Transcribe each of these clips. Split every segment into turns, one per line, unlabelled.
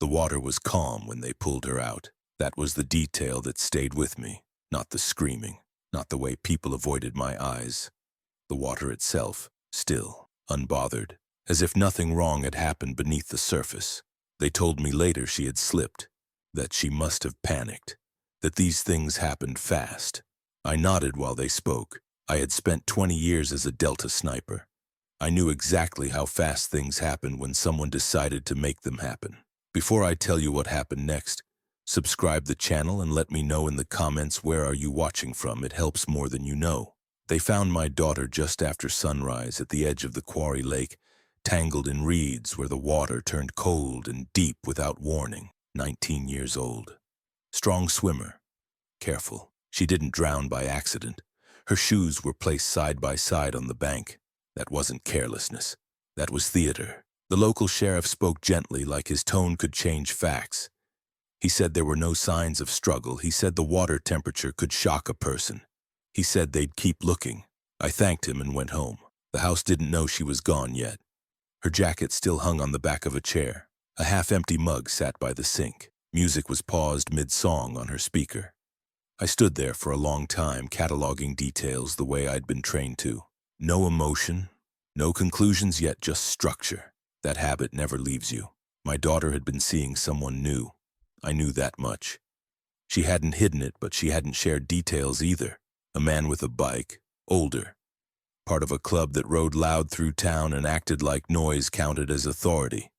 The water was calm when they pulled her out. That was the detail that stayed with me, not the screaming, not the way people avoided my eyes. The water itself, still, unbothered, as if nothing wrong had happened beneath the surface. They told me later she had slipped, that she must have panicked, that these things happened fast. I nodded while they spoke. I had spent 20 years as a Delta sniper. I knew exactly how fast things happened when someone decided to make them happen. Before I tell you what happened next, subscribe the channel and let me know in the comments where are you watching from. It helps more than you know. They found my daughter just after sunrise at the edge of the quarry lake, tangled in reeds where the water turned cold and deep without warning. 19 years old. Strong swimmer. Careful. She didn't drown by accident. Her shoes were placed side by side on the bank. That wasn't carelessness. That was theater. The local sheriff spoke gently, like his tone could change facts. He said there were no signs of struggle. He said the water temperature could shock a person. He said they'd keep looking. I thanked him and went home. The house didn't know she was gone yet. Her jacket still hung on the back of a chair. A half-empty mug sat by the sink. Music was paused mid-song on her speaker. I stood there for a long time, cataloging details the way I'd been trained to. No emotion, no conclusions yet, just structure. That habit never leaves you. My daughter had been seeing someone new. I knew that much. She hadn't hidden it, but she hadn't shared details either. A man with a bike, older. Part of a club that rode loud through town and acted like noise counted as authority.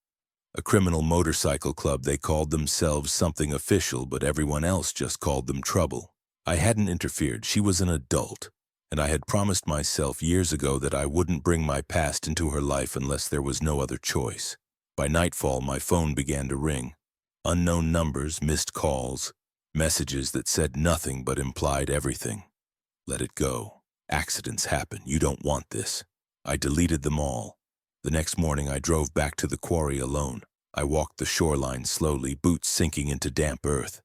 A criminal motorcycle club. They called themselves something official, but everyone else just called them trouble. I hadn't interfered. She was an adult, and I had promised myself years ago that I wouldn't bring my past into her life unless there was no other choice. By nightfall, my phone began to ring. Unknown numbers, missed calls, messages that said nothing but implied everything. Let it go. Accidents happen. You don't want this. I deleted them all. The next morning, I drove back to the quarry alone. I walked the shoreline slowly, boots sinking into damp earth,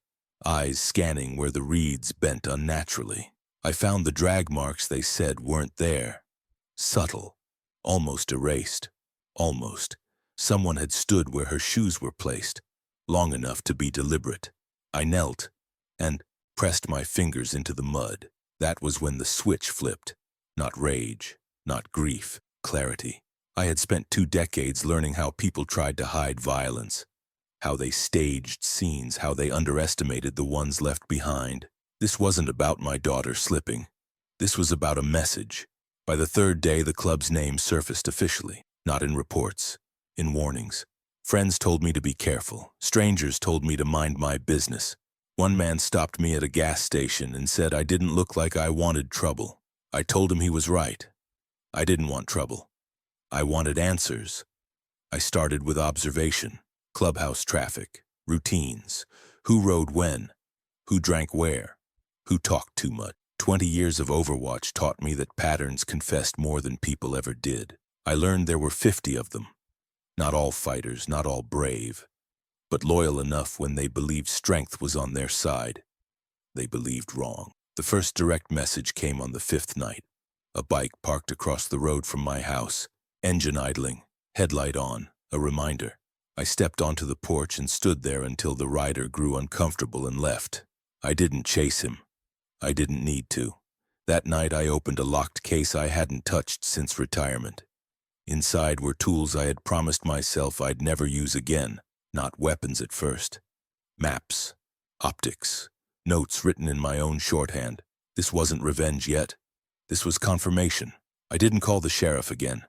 eyes scanning where the reeds bent unnaturally. I found the drag marks they said weren't there. Subtle, almost erased. Almost. Someone had stood where her shoes were placed, long enough to be deliberate. I knelt and pressed my fingers into the mud. That was when the switch flipped. Not rage, not grief, clarity. I had spent 2 decades learning how people tried to hide violence, how they staged scenes, how they underestimated the ones left behind. This wasn't about my daughter slipping. This was about a message. By the 3rd day, the club's name surfaced officially, not in reports, in warnings. Friends told me to be careful. Strangers told me to mind my business. One man stopped me at a gas station and said I didn't look like I wanted trouble. I told him he was right. I didn't want trouble. I wanted answers. I started with observation, clubhouse traffic, routines, who rode when, who drank where, who talked too much. 20 years of Overwatch taught me that patterns confessed more than people ever did. I learned there were 50 of them. Not all fighters, not all brave, but loyal enough when they believed strength was on their side. They believed wrong. The first direct message came on the 5th night. A bike parked across the road from my house. Engine idling, headlight on, a reminder. I stepped onto the porch and stood there until the rider grew uncomfortable and left. I didn't chase him. I didn't need to. That night I opened a locked case I hadn't touched since retirement. Inside were tools I had promised myself I'd never use again, not weapons at first. Maps, optics, notes written in my own shorthand. This wasn't revenge yet. This was confirmation. I didn't call the sheriff again.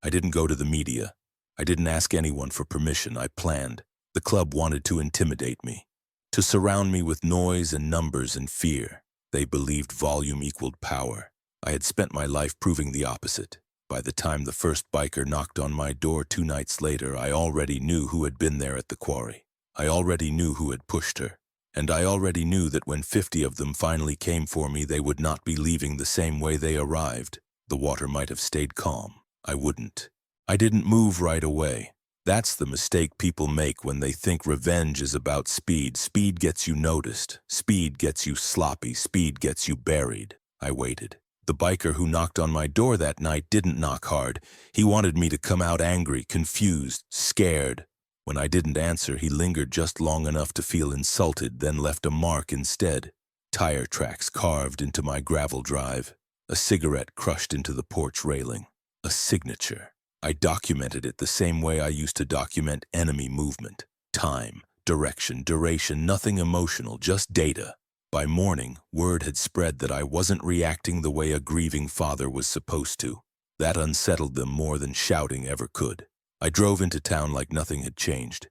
I didn't go to the media. I didn't ask anyone for permission. I planned. The club wanted to intimidate me, to surround me with noise and numbers and fear. They believed volume equaled power. I had spent my life proving the opposite. By the time the first biker knocked on my door 2 nights later, I already knew who had been there at the quarry. I already knew who had pushed her. And I already knew that when 50 of them finally came for me, they would not be leaving the same way they arrived. The water might have stayed calm. I wouldn't. I didn't move right away. That's the mistake people make when they think revenge is about speed. Speed gets you noticed. Speed gets you sloppy. Speed gets you buried. I waited. The biker who knocked on my door that night didn't knock hard. He wanted me to come out angry, confused, scared. When I didn't answer, he lingered just long enough to feel insulted, then left a mark instead. Tire tracks carved into my gravel drive, a cigarette crushed into the porch railing, a signature. I documented it the same way I used to document enemy movement. Time, direction, duration, nothing emotional, just data. By morning, word had spread that I wasn't reacting the way a grieving father was supposed to. That unsettled them more than shouting ever could. I drove into town like nothing had changed.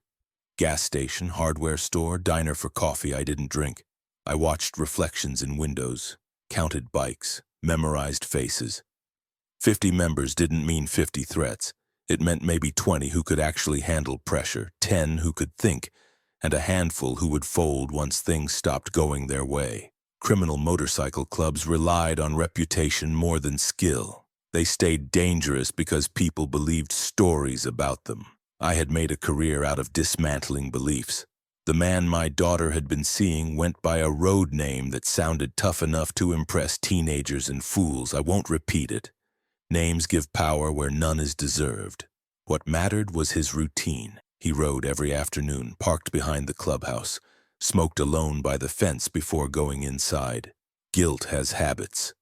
Gas station, hardware store, diner for coffee I didn't drink. I watched reflections in windows, counted bikes, memorized faces. 50 members didn't mean 50 threats. It meant maybe 20 who could actually handle pressure, 10 who could think, and a handful who would fold once things stopped going their way. Criminal motorcycle clubs relied on reputation more than skill. They stayed dangerous because people believed stories about them. I had made a career out of dismantling beliefs. The man my daughter had been seeing went by a road name that sounded tough enough to impress teenagers and fools. I won't repeat it. Names give power where none is deserved. What mattered was his routine. He rode every afternoon, parked behind the clubhouse, smoked alone by the fence before going inside. Guilt has habits.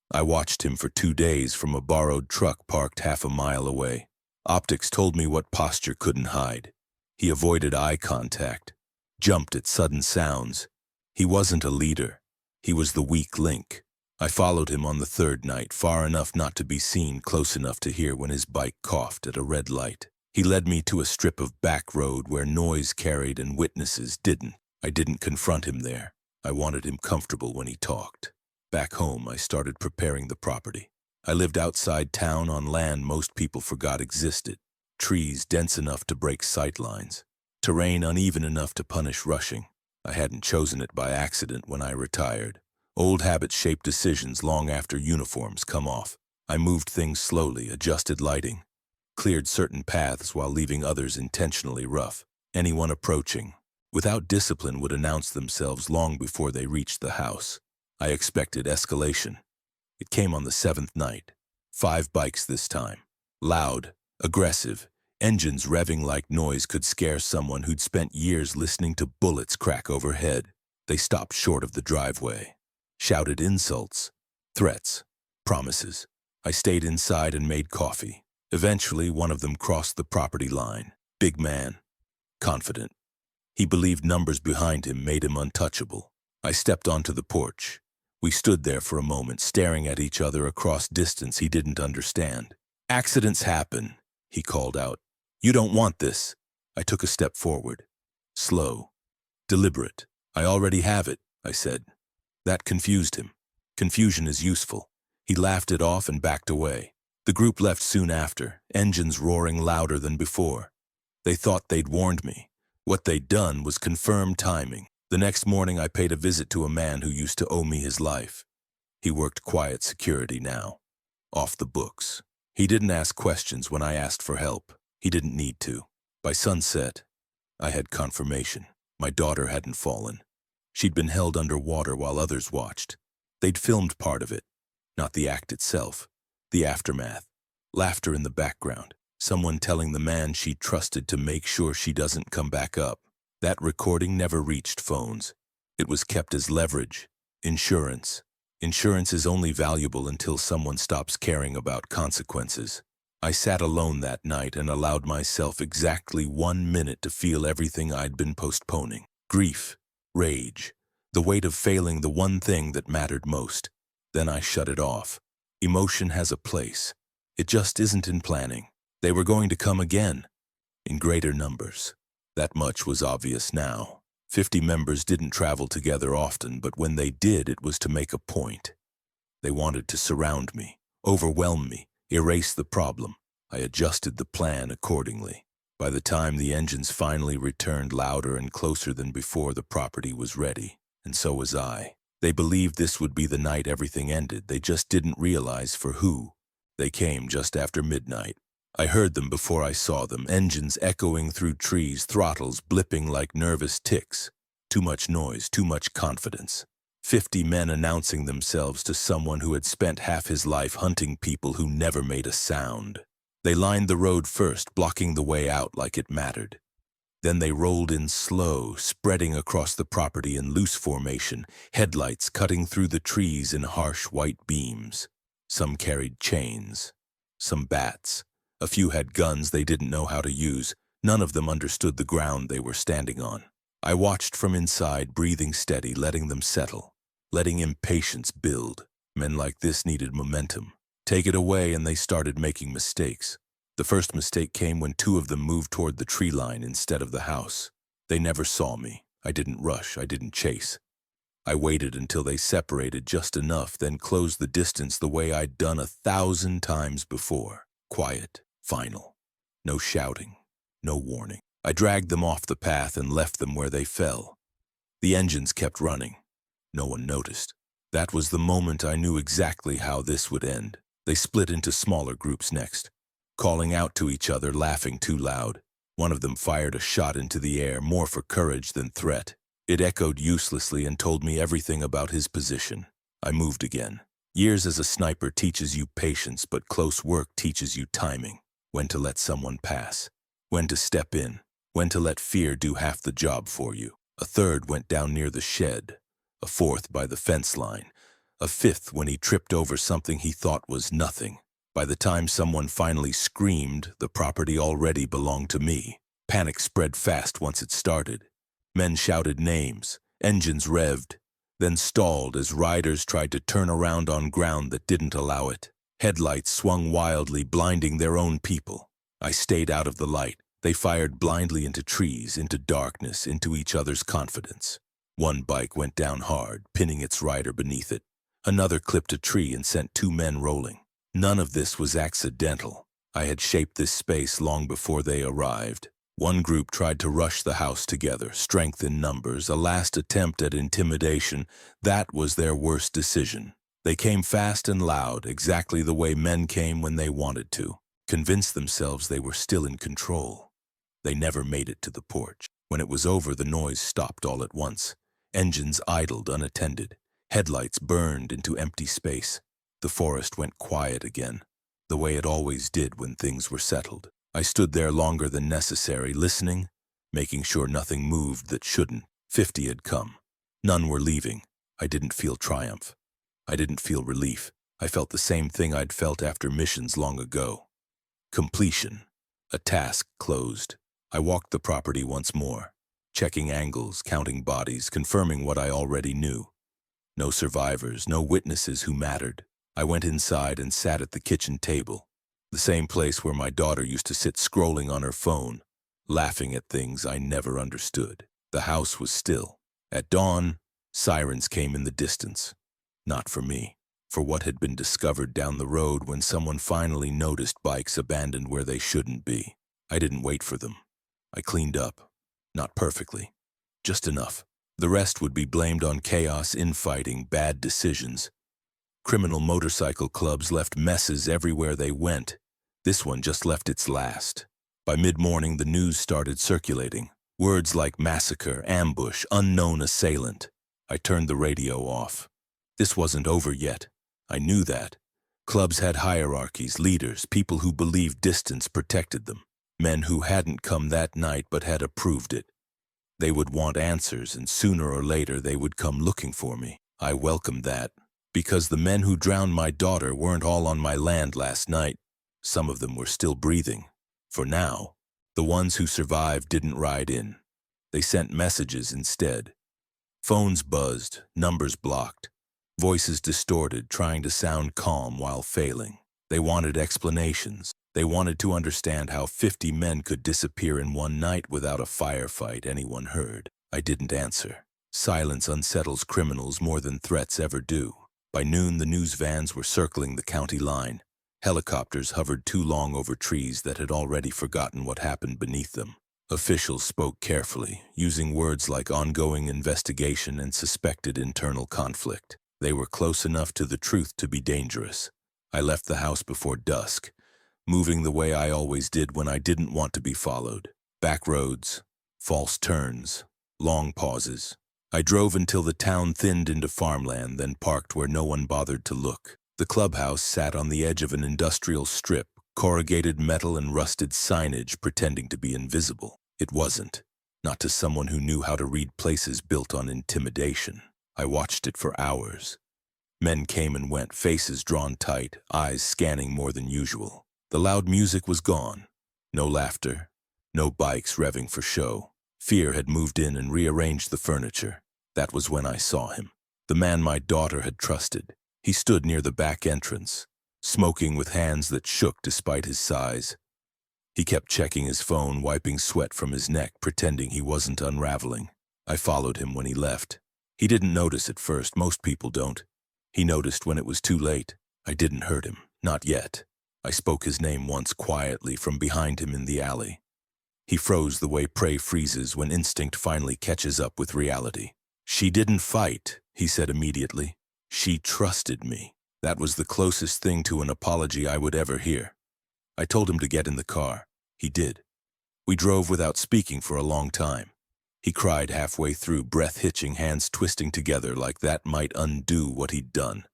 I watched him for 2 days from a borrowed truck parked half a mile away. Optics told me what posture couldn't hide. He avoided eye contact, jumped at sudden sounds. He wasn't a leader. He was the weak link. I followed him on the 3rd night, far enough not to be seen, close enough to hear when his bike coughed at a red light. He led me to a strip of back road where noise carried and witnesses didn't. I didn't confront him there. I wanted him comfortable when he talked. Back home, I started preparing the property. I lived outside town on land most people forgot existed. Trees dense enough to break sight lines. Terrain uneven enough to punish rushing. I hadn't chosen it by accident when I retired. Old habits shape decisions long after uniforms come off. I moved things slowly, adjusted lighting, cleared certain paths while leaving others intentionally rough. Anyone approaching, without discipline, would announce themselves long before they reached the house. I expected escalation. It came on the 7th night. 5 bikes this time. Loud, aggressive, engines revving like noise could scare someone who'd spent years listening to bullets crack overhead. They stopped short of the driveway. Shouted insults, threats, promises. I stayed inside and made coffee. Eventually, one of them crossed the property line. Big man, confident. He believed numbers behind him made him untouchable. I stepped onto the porch. We stood there for a moment, staring at each other across distance he didn't understand. "Accidents happen," he called out. "You don't want this." I took a step forward. Slow, deliberate. "I already have it," I said. That confused him. Confusion is useful. He laughed it off and backed away. The group left soon after, engines roaring louder than before. They thought they'd warned me. What they'd done was confirm timing. The next morning I paid a visit to a man who used to owe me his life. He worked quiet security now. Off the books. He didn't ask questions when I asked for help. He didn't need to. By sunset, I had confirmation. My daughter hadn't fallen. She'd been held underwater while others watched. They'd filmed part of it, not the act itself. The aftermath. Laughter in the background. Someone telling the man she trusted to make sure she doesn't come back up. That recording never reached phones. It was kept as leverage. Insurance. Insurance is only valuable until someone stops caring about consequences. I sat alone that night and allowed myself exactly 1 minute to feel everything I'd been postponing. Grief, rage, the weight of failing the one thing that mattered most. Then I shut it off. Emotion has a place. It just isn't in planning. They were going to come again, in greater numbers. That much was obvious now. 50 members didn't travel together often, but when they did, it was to make a point. They wanted to surround me, overwhelm me, erase the problem. I adjusted the plan accordingly. By the time the engines finally returned louder and closer than before, the property was ready, and so was I. They believed this would be the night everything ended. They just didn't realize for who. They came just after midnight. I heard them before I saw them, engines echoing through trees, throttles blipping like nervous ticks. Too much noise, too much confidence. 50 men announcing themselves to someone who had spent half his life hunting people who never made a sound. They lined the road first, blocking the way out like it mattered. Then they rolled in slow, spreading across the property in loose formation, headlights cutting through the trees in harsh white beams. Some carried chains, some bats. A few had guns they didn't know how to use. None of them understood the ground they were standing on. I watched from inside, breathing steady, letting them settle, letting impatience build. Men like this needed momentum. Take it away and they started making mistakes. The first mistake came when two of them moved toward the tree line instead of the house. They never saw me. I didn't rush. I didn't chase. I waited until they separated just enough, then closed the distance the way I'd done 1,000 times before. Quiet, final. No shouting, no warning. I dragged them off the path and left them where they fell. The engines kept running. No one noticed. That was the moment I knew exactly how this would end. They split into smaller groups next, calling out to each other, laughing too loud. One of them fired a shot into the air, more for courage than threat. It echoed uselessly and told me everything about his position. I moved again. Years as a sniper teaches you patience, but close work teaches you timing. When to let someone pass. When to step in. When to let fear do half the job for you. A third went down near the shed. A fourth by the fence line. A fifth when he tripped over something he thought was nothing. By the time someone finally screamed, the property already belonged to me. Panic spread fast once it started. Men shouted names, engines revved, then stalled as riders tried to turn around on ground that didn't allow it. Headlights swung wildly, blinding their own people. I stayed out of the light. They fired blindly into trees, into darkness, into each other's confidence. One bike went down hard, pinning its rider beneath it. Another clipped a tree and sent two men rolling. None of this was accidental. I had shaped this space long before they arrived. One group tried to rush the house together, strength in numbers, a last attempt at intimidation. That was their worst decision. They came fast and loud, exactly the way men came when they wanted to, convinced themselves they were still in control. They never made it to the porch. When it was over, the noise stopped all at once. Engines idled unattended. Headlights burned into empty space. The forest went quiet again, the way it always did when things were settled. I stood there longer than necessary, listening, making sure nothing moved that shouldn't. 50 had come. None were leaving. I didn't feel triumph. I didn't feel relief. I felt the same thing I'd felt after missions long ago. Completion. A task closed. I walked the property once more, checking angles, counting bodies, confirming what I already knew. No survivors, no witnesses who mattered. I went inside and sat at the kitchen table, the same place where my daughter used to sit scrolling on her phone, laughing at things I never understood. The house was still. At dawn, sirens came in the distance. Not for me, for what had been discovered down the road when someone finally noticed bikes abandoned where they shouldn't be. I didn't wait for them. I cleaned up. Not perfectly. Just enough. The rest would be blamed on chaos, infighting, bad decisions. Criminal motorcycle clubs left messes everywhere they went. This one just left its last. By mid-morning, the news started circulating. Words like massacre, ambush, unknown assailant. I turned the radio off. This wasn't over yet. I knew that. Clubs had hierarchies, leaders, people who believed distance protected them. Men who hadn't come that night but had approved it. They would want answers, and sooner or later they would come looking for me. I welcomed that. Because the men who drowned my daughter weren't all on my land last night. Some of them were still breathing. For now, the ones who survived didn't ride in. They sent messages instead. Phones buzzed, numbers blocked, voices distorted, trying to sound calm while failing. They wanted explanations. They wanted to understand how 50 men could disappear in one night without a firefight anyone heard. I didn't answer. Silence unsettles criminals more than threats ever do. By noon, the news vans were circling the county line. Helicopters hovered too long over trees that had already forgotten what happened beneath them. Officials spoke carefully, using words like ongoing investigation and suspected internal conflict. They were close enough to the truth to be dangerous. I left the house before dusk, moving the way I always did when I didn't want to be followed. Back roads, false turns, long pauses. I drove until the town thinned into farmland, then parked where no one bothered to look. The clubhouse sat on the edge of an industrial strip, corrugated metal and rusted signage pretending to be invisible. It wasn't. not to someone who knew how to read places built on intimidation. I watched it for hours. Men came and went, faces drawn tight, eyes scanning more than usual. The loud music was gone. No laughter, no bikes revving for show. Fear had moved in and rearranged the furniture. That was when I saw him. The man my daughter had trusted. He stood near the back entrance, smoking with hands that shook despite his size. He kept checking his phone, wiping sweat from his neck, pretending he wasn't unraveling. I followed him when he left. He didn't notice at first. Most people don't. He noticed when it was too late. I didn't hurt him. Not yet. I spoke his name once quietly from behind him in the alley. He froze the way prey freezes when instinct finally catches up with reality. "She didn't fight," he said immediately. "She trusted me." That was the closest thing to an apology I would ever hear. I told him to get in the car. He did. We drove without speaking for a long time. He cried halfway through, breath hitching, hands twisting together like that might undo what he'd done.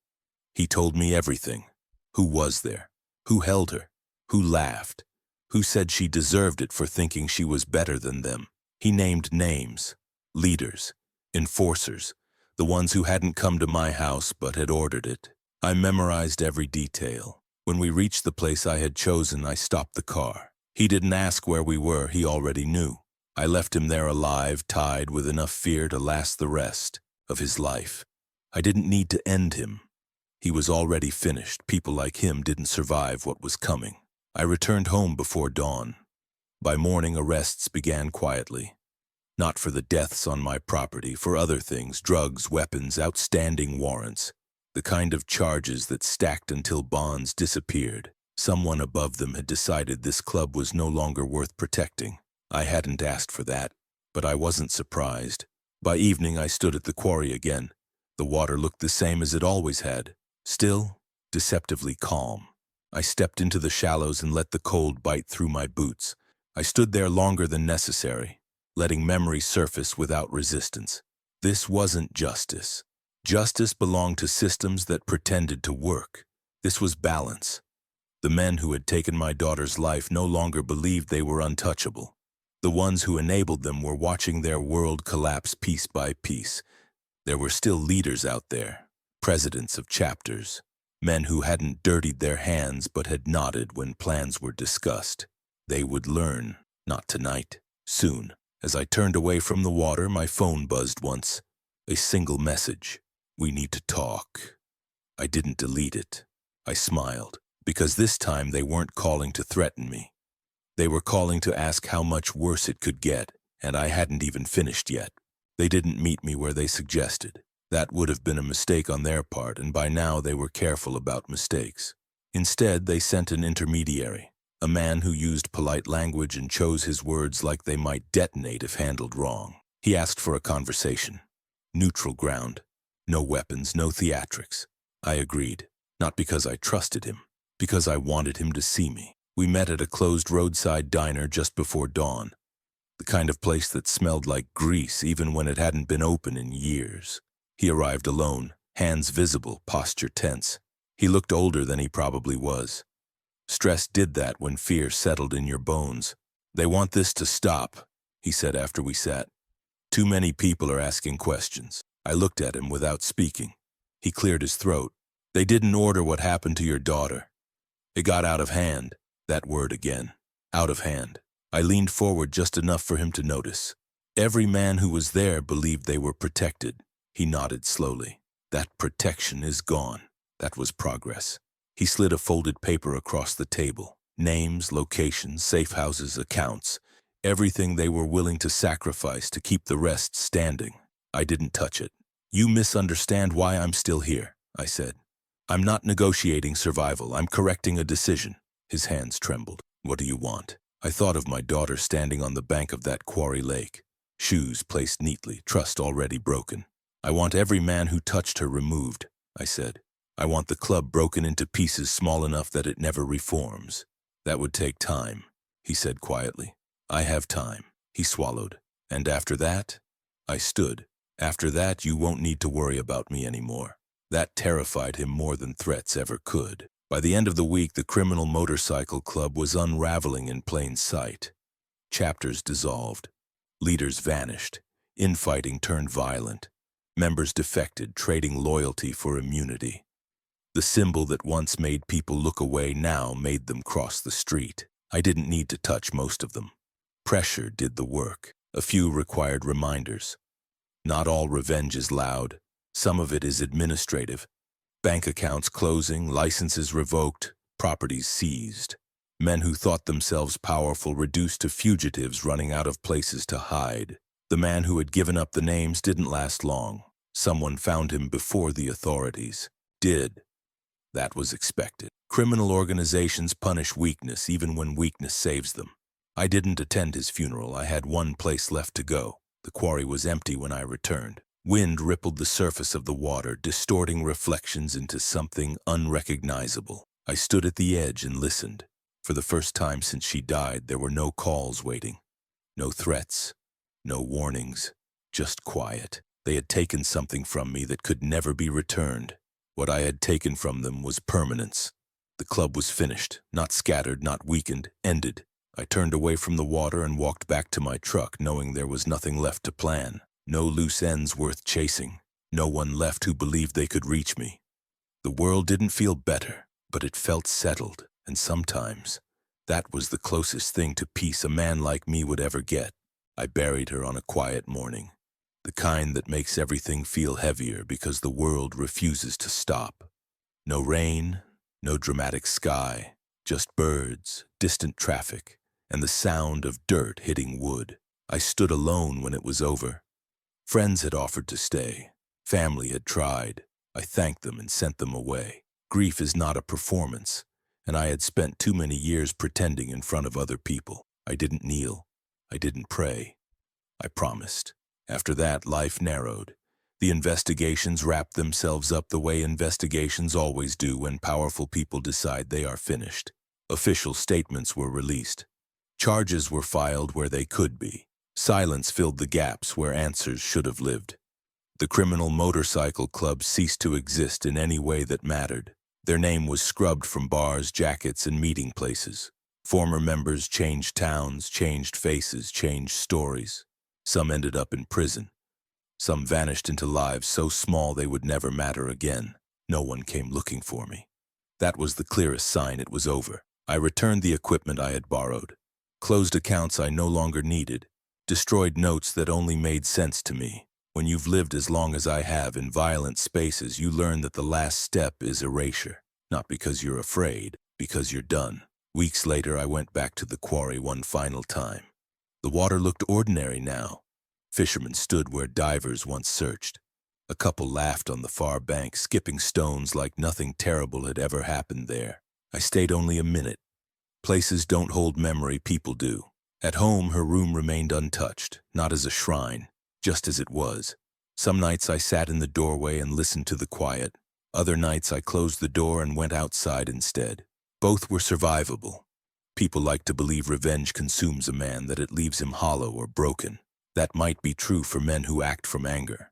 He told me everything. Who was there? Who held her? Who laughed? Who said she deserved it for thinking she was better than them? He named names, leaders, enforcers, the ones who hadn't come to my house but had ordered it. I memorized every detail. When we reached the place I had chosen, I stopped the car. He didn't ask where we were, he already knew. I left him there alive, tied with enough fear to last the rest of his life. I didn't need to end him. He was already finished. People like him didn't survive what was coming. I returned home before dawn. By morning, arrests began quietly. Not for the deaths on my property, for other things, drugs, weapons, outstanding warrants. The kind of charges that stacked until bonds disappeared. Someone above them had decided this club was no longer worth protecting. I hadn't asked for that, but I wasn't surprised. By evening, I stood at the quarry again. The water looked the same as it always had. Still, deceptively calm. I stepped into the shallows and let the cold bite through my boots. I stood there longer than necessary, letting memory surface without resistance. This wasn't justice. Justice belonged to systems that pretended to work. This was balance. The men who had taken my daughter's life no longer believed they were untouchable. The ones who enabled them were watching their world collapse piece by piece. There were still leaders out there, presidents of chapters, men who hadn't dirtied their hands but had nodded when plans were discussed. They would learn, not tonight, soon. As I turned away from the water, my phone buzzed once. A single message. "We need to talk." I didn't delete it. I smiled, because this time they weren't calling to threaten me. They were calling to ask how much worse it could get, and I hadn't even finished yet. They didn't meet me where they suggested. That would have been a mistake on their part, and by now they were careful about mistakes. Instead, they sent an intermediary, a man who used polite language and chose his words like they might detonate if handled wrong. He asked for a conversation. Neutral ground. No weapons, no theatrics. I agreed, not because I trusted him, because I wanted him to see me. We met at a closed roadside diner just before dawn, the kind of place that smelled like grease even when it hadn't been open in years. He arrived alone, hands visible, posture tense. He looked older than he probably was. Stress did that when fear settled in your bones. "They want this to stop," he said after we sat. "Too many people are asking questions." I looked at him without speaking. He cleared his throat. "They didn't order what happened to your daughter. It got out of hand." That word again. Out of hand. I leaned forward just enough for him to notice. Every man who was there believed they were protected. He nodded slowly. "That protection is gone." That was progress. He slid a folded paper across the table. Names, locations, safe houses, accounts. Everything they were willing to sacrifice to keep the rest standing. I didn't touch it. "You misunderstand why I'm still here," I said. "I'm not negotiating survival. I'm correcting a decision." His hands trembled. "What do you want?" I thought of my daughter standing on the bank of that quarry lake. Shoes placed neatly, trust already broken. "I want every man who touched her removed," I said. "I want the club broken into pieces small enough that it never reforms." "That would take time," he said quietly. "I have time." He swallowed. "And after that?" I stood. "After that, you won't need to worry about me anymore." That terrified him more than threats ever could. By the end of the week, the criminal motorcycle club was unraveling in plain sight. Chapters dissolved. Leaders vanished. Infighting turned violent. Members defected, trading loyalty for immunity. The symbol that once made people look away now made them cross the street. I didn't need to touch most of them. Pressure did the work. A few required reminders. Not all revenge is loud. Some of it is administrative. Bank accounts closing, licenses revoked, properties seized. Men who thought themselves powerful reduced to fugitives running out of places to hide. The man who had given up the names didn't last long. Someone found him before the authorities. Did. That was expected. Criminal organizations punish weakness even when weakness saves them. I didn't attend his funeral. I had one place left to go. The quarry was empty when I returned. Wind rippled the surface of the water, distorting reflections into something unrecognizable. I stood at the edge and listened. For the first time since she died, there were no calls waiting. No threats. No warnings. Just quiet. They had taken something from me that could never be returned. What I had taken from them was permanence. The club was finished, not scattered, not weakened, ended. I turned away from the water and walked back to my truck, knowing there was nothing left to plan. No loose ends worth chasing. No one left who believed they could reach me. The world didn't feel better, but it felt settled, and sometimes that was the closest thing to peace a man like me would ever get. I buried her on a quiet morning. The kind that makes everything feel heavier because the world refuses to stop. No rain, no dramatic sky, just birds, distant traffic, and the sound of dirt hitting wood. I stood alone when it was over. Friends had offered to stay. Family had tried. I thanked them and sent them away. Grief is not a performance, and I had spent too many years pretending in front of other people. I didn't kneel. I didn't pray. I promised. After that, life narrowed. The investigations wrapped themselves up the way investigations always do when powerful people decide they are finished. Official statements were released. Charges were filed where they could be. Silence filled the gaps where answers should have lived. The criminal motorcycle club ceased to exist in any way that mattered. Their name was scrubbed from bars, jackets, and meeting places. Former members changed towns, changed faces, changed stories. Some ended up in prison. Some vanished into lives so small they would never matter again. No one came looking for me. That was the clearest sign it was over. I returned the equipment I had borrowed. Closed accounts I no longer needed. Destroyed notes that only made sense to me. When you've lived as long as I have in violent spaces, you learn that the last step is erasure. Not because you're afraid, because you're done. Weeks later, I went back to the quarry one final time. The water looked ordinary now. Fishermen stood where divers once searched. A couple laughed on the far bank, skipping stones like nothing terrible had ever happened there. I stayed only a minute. Places don't hold memory, people do. At home, her room remained untouched, not as a shrine, just as it was. Some nights I sat in the doorway and listened to the quiet. Other nights I closed the door and went outside instead. Both were survivable. People like to believe revenge consumes a man, that it leaves him hollow or broken. That might be true for men who act from anger.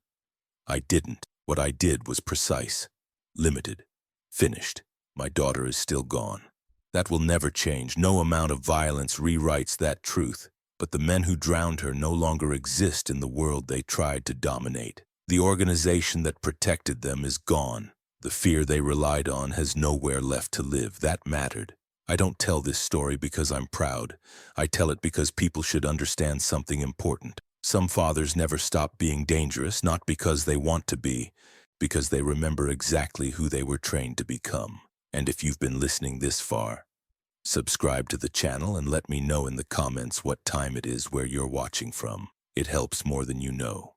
I didn't. What I did was precise, limited, finished. My daughter is still gone. That will never change. No amount of violence rewrites that truth. But the men who drowned her no longer exist in the world they tried to dominate. The organization that protected them is gone. The fear they relied on has nowhere left to live. That mattered. I don't tell this story because I'm proud. I tell it because people should understand something important. Some fathers never stop being dangerous, not because they want to be, because they remember exactly who they were trained to become. And if you've been listening this far, subscribe to the channel and let me know in the comments what time it is where you're watching from. It helps more than you know.